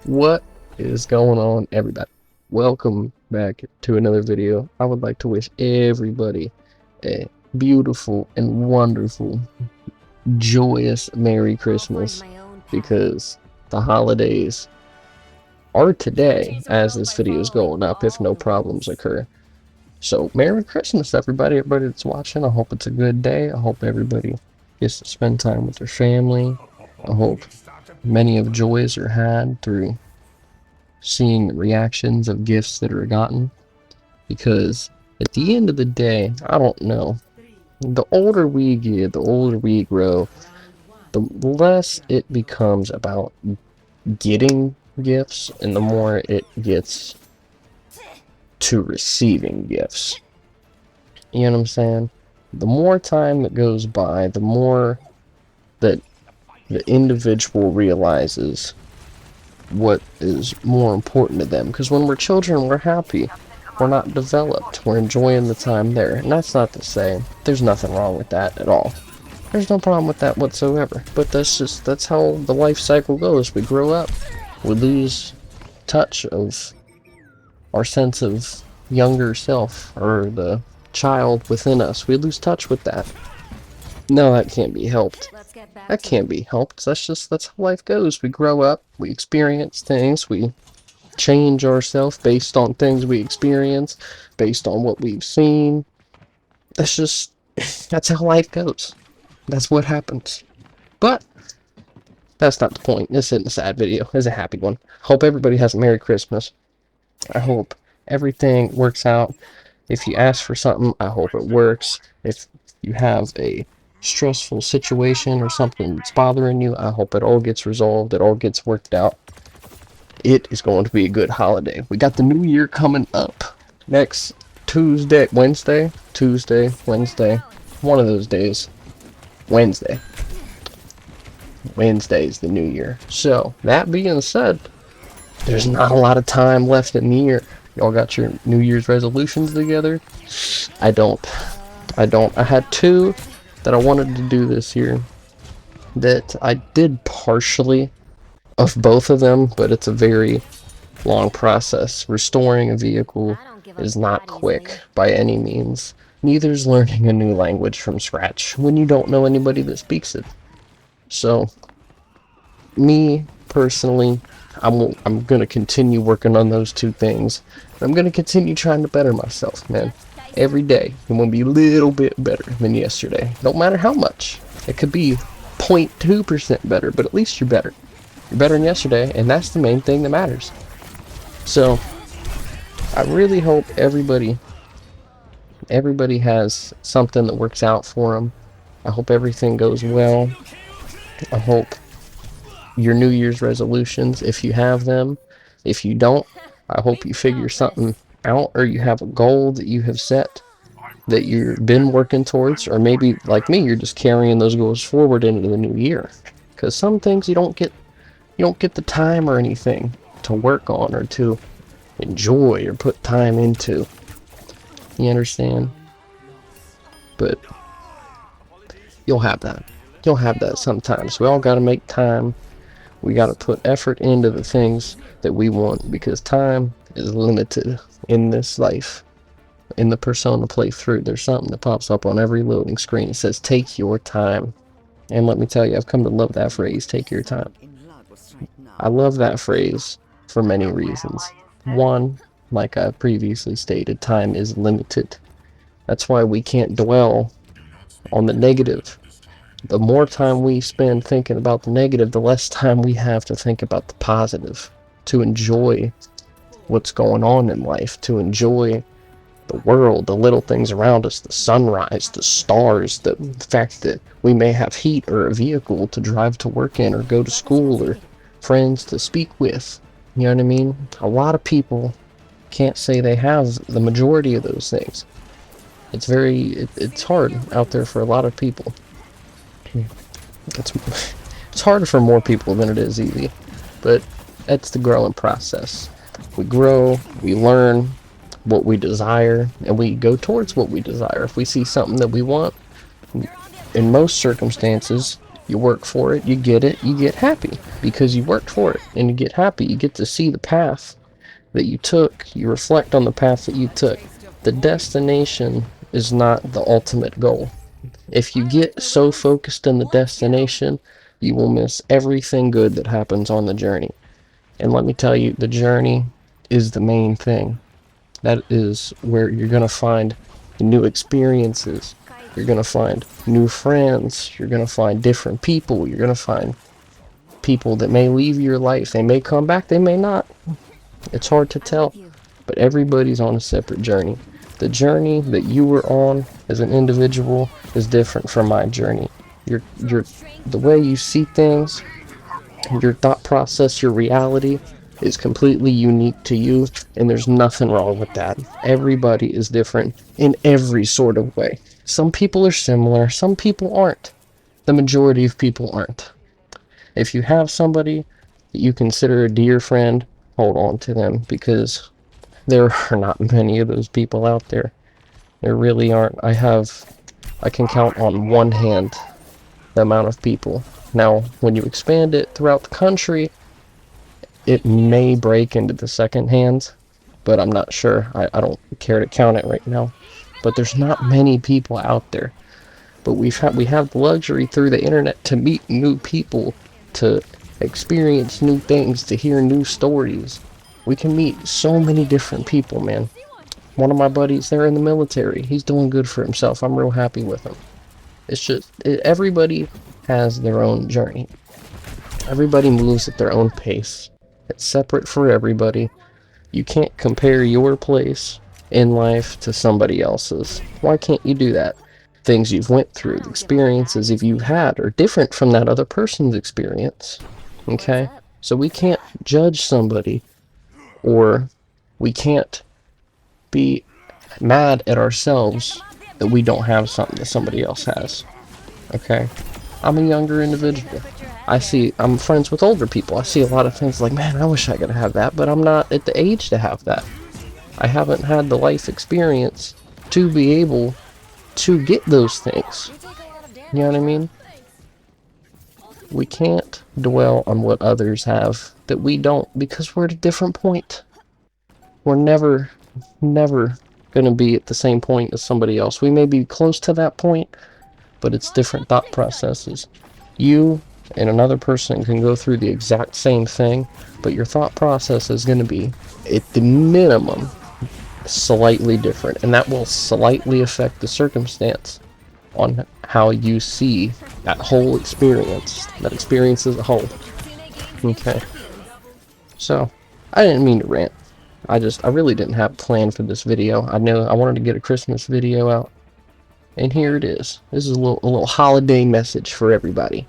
What is going on, everybody? Welcome back to another video. I would like to wish everybody a beautiful and wonderful, joyous Merry Christmas, because the holidays are today as this video is going up if no problems occur. So Merry Christmas, everybody that's watching. I hope it's a good day. I hope everybody gets to spend time with their family. I hope many of joys are had through seeing the reactions of gifts that are gotten, because at the end of the day, I don't know, the older we get, the older we grow, the less it becomes about getting gifts and the more it gets to receiving gifts. You know what I'm saying? The more time that goes by, the more that the individual realizes what is more important to them, because when we're children, we're happy, we're not developed, we're enjoying the time there. And that's not to say there's nothing wrong with that at all. There's no problem with that whatsoever, but that's how the life cycle goes. We grow up, we lose touch of our sense of younger self, or the child within us. We lose touch with that. No, that can't be helped. That can't be helped. That's how life goes. We grow up, we experience things, we change ourselves based on things we experience, based on what we've seen. That's how life goes. That's what happens. But that's not the point. This isn't a sad video. It's a happy one. Hope everybody has a Merry Christmas. I hope everything works out. If you ask for something, I hope it works. If you have a stressful situation or something that's bothering you, I hope it all gets resolved, it all gets worked out. It is going to be a good holiday. We got the new year coming up next Tuesday, Wednesday, one of those days. Wednesday is the new year. So that being said, there's not a lot of time left in the year. Y'all got your New Year's resolutions together? I don't. I had two that I wanted to do this year that I did partially of both of them, but it's a very long process. Restoring a vehicle is not quick by any means. Neither is learning a new language from scratch when you don't know anybody that speaks it. So, me personally, I'm gonna continue working on those two things. I'm gonna continue trying to better myself, man. Every day, I'm gonna be a little bit better than yesterday. Don't matter how much. It could be 0.2% better, but at least you're better. You're better than yesterday, and that's the main thing that matters. So, I really hope everybody has something that works out for them. I hope everything goes well. I hope your New Year's resolutions, if you have them. If you don't, I hope you figure something out, or you have a goal that you have set that you've been working towards, or maybe like me, you're just carrying those goals forward into the new year. Because some things you don't get the time or anything to work on or to enjoy or put time into. You understand? But you'll have that. You'll have that sometimes. We all gotta make time. We gotta put effort into the things that we want, because time is limited in this life. In the Persona playthrough, there's something that pops up on every loading screen. It says, take your time. And let me tell you, I've come to love that phrase, take your time. I love that phrase for many reasons. One, like I previously stated, time is limited. That's why we can't dwell on the negative. The more time we spend thinking about the negative, the less time we have to think about the positive, to enjoy what's going on in life, to enjoy the world, the little things around us, the sunrise, the stars, the fact that we may have heat or a vehicle to drive to work in or go to school, or friends to speak with. You know what I mean? A lot of people can't say they have the majority of those things. It's hard out there for a lot of people. It's harder for more people than it is easy, but that's the growing process. We grow, we learn what we desire, and we go towards what we desire. If we see something that we want, in most circumstances, You work for it, you get it, you get happy because you worked for it, and you get happy. You get to see the path that you took. You reflect on the path that you took. The destination is not the ultimate goal. If you get so focused on the destination, you will miss everything good that happens on the journey. And let me tell you, the journey is the main thing. That is where you're going to find new experiences. You're going to find new friends. You're going to find different people. You're going to find people that may leave your life. They may come back, they may not. It's hard to tell. But everybody's on a separate journey. The journey that you were on as an individual is different from my journey. The way you see things, your thought process, your reality is completely unique to you, and there's nothing wrong with that. Everybody is different in every sort of way. Some people are similar, some people aren't. The majority of people aren't. If you have somebody that you consider a dear friend, hold on to them, because there are not many of those people out there. There really aren't. I can count on one hand the amount of people. Now, when you expand it throughout the country, it may break into the second hands, but I'm not sure. I don't care to count it right now. But there's not many people out there. But we have the luxury through the internet to meet new people, to experience new things, to hear new stories. We can meet so many different people, man. One of my buddies, they're in the military. He's doing good for himself. I'm real happy with him. It's just, everybody has their own journey. Everybody moves at their own pace. It's separate for everybody. You can't compare your place in life to somebody else's. Why can't you do that? Things you've went through, the experiences you've had are different from that other person's experience. Okay? So we can't judge somebody, or we can't be mad at ourselves that we don't have something that somebody else has. Okay? I'm a younger individual. I'm friends with older people. I see a lot of things like, man, I wish I could have that, but I'm not at the age to have that. I haven't had the life experience to be able to get those things. You know what I mean? We can't dwell on what others have that we don't, because we're at a different point. We're never going to be at the same point as somebody else. We may be close to that point, but it's different thought processes. You and another person can go through the exact same thing, but your thought process is going to be, at the minimum, slightly different, and that will slightly affect the circumstance on how you see that whole experience, that experience as a whole. Okay. So, I didn't mean to rant. I really didn't have a plan for this video. I know I wanted to get a Christmas video out, and here it is. This is a little holiday message for everybody.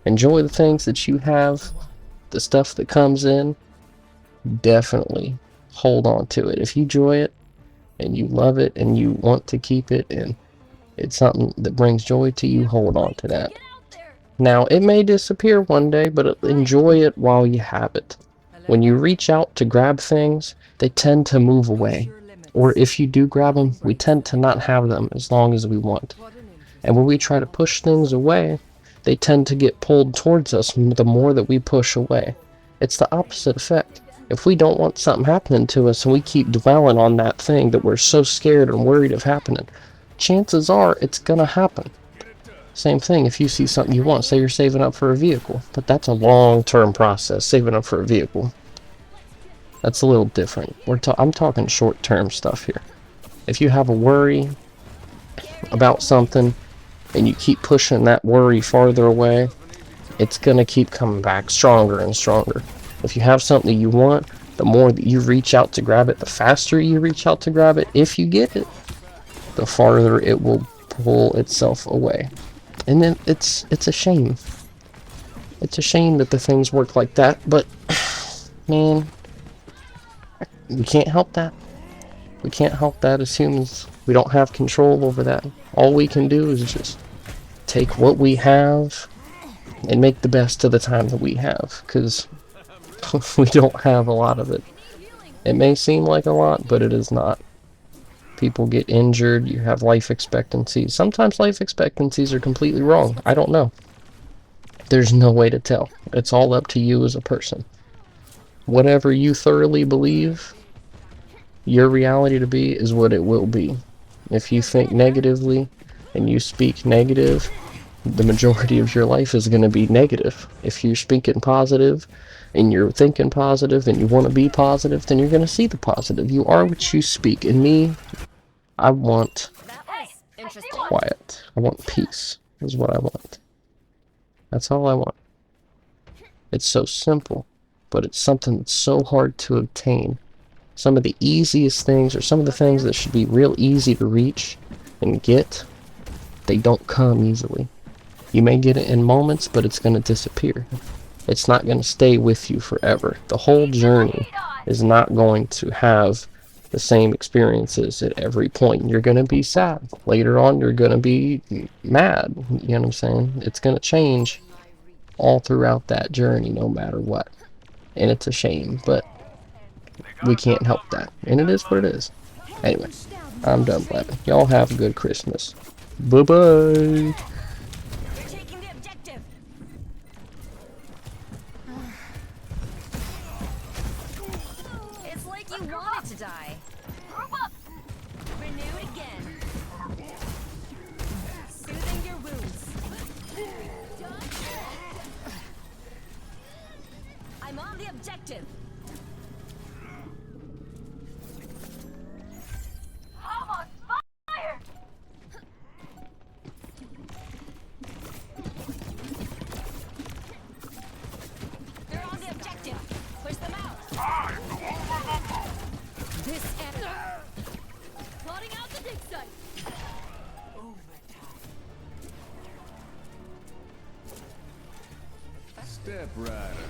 Enjoy the things that you have, the stuff that comes in. Definitely hold on to it. If you enjoy it and you love it and you want to keep it and it's something that brings joy to you, hold on to that. Now, it may disappear one day, but enjoy it while you have it. When you reach out to grab things, they tend to move away. Or if you do grab them, we tend to not have them as long as we want. And when we try to push things away, they tend to get pulled towards us the more that we push away. It's the opposite effect. If we don't want something happening to us and we keep dwelling on that thing that we're so scared and worried of happening, chances are it's gonna happen. Same thing if you see something you want. Say you're saving up for a vehicle, but that's a long-term process, saving up for a vehicle. That's a little different. I'm talking short-term stuff here. If you have a worry about something and you keep pushing that worry farther away, it's gonna keep coming back stronger and stronger. If you have something you want, the more that you reach out to grab it, the faster you reach out to grab it, if you get it, the farther it will pull itself away. And then it's a shame. It's a shame that the things work like that, but man, we can't help that. We can't help that as humans. We don't have control over that. All we can do is just take what we have and make the best of the time that we have, because we don't have a lot of it. It may seem like a lot, but it is not. People get injured, you have life expectancies. Sometimes life expectancies are completely wrong. I don't know. There's no way to tell. It's all up to you as a person. Whatever you thoroughly believe your reality to be is what it will be. If you think negatively and you speak negative, the majority of your life is going to be negative. If you're speaking positive and you're thinking positive and you want to be positive, then you're going to see the positive. You are what you speak. And me, I want quiet. I want peace is what I want. That's all I want. It's so simple, but it's something that's so hard to obtain. Some of the easiest things, or some of the things that should be real easy to reach and get, they don't come easily. You may get it in moments, but it's going to disappear. It's not going to stay with you forever. The whole journey is not going to have the same experiences at every point. You're going to be sad. Later on, you're going to be mad. You know what I'm saying? It's going to change all throughout that journey, no matter what. And it's a shame, but we can't help that. And it is what it is. Anyway, I'm done blabbing. Y'all have a good Christmas. Bye-bye. It's like you wanted to die. Renewed again. Soothing your wounds. I'm on the objective. I'm on fire! They're on the objective. Push them out. This enemy. Plotting out the dig site. Step rider.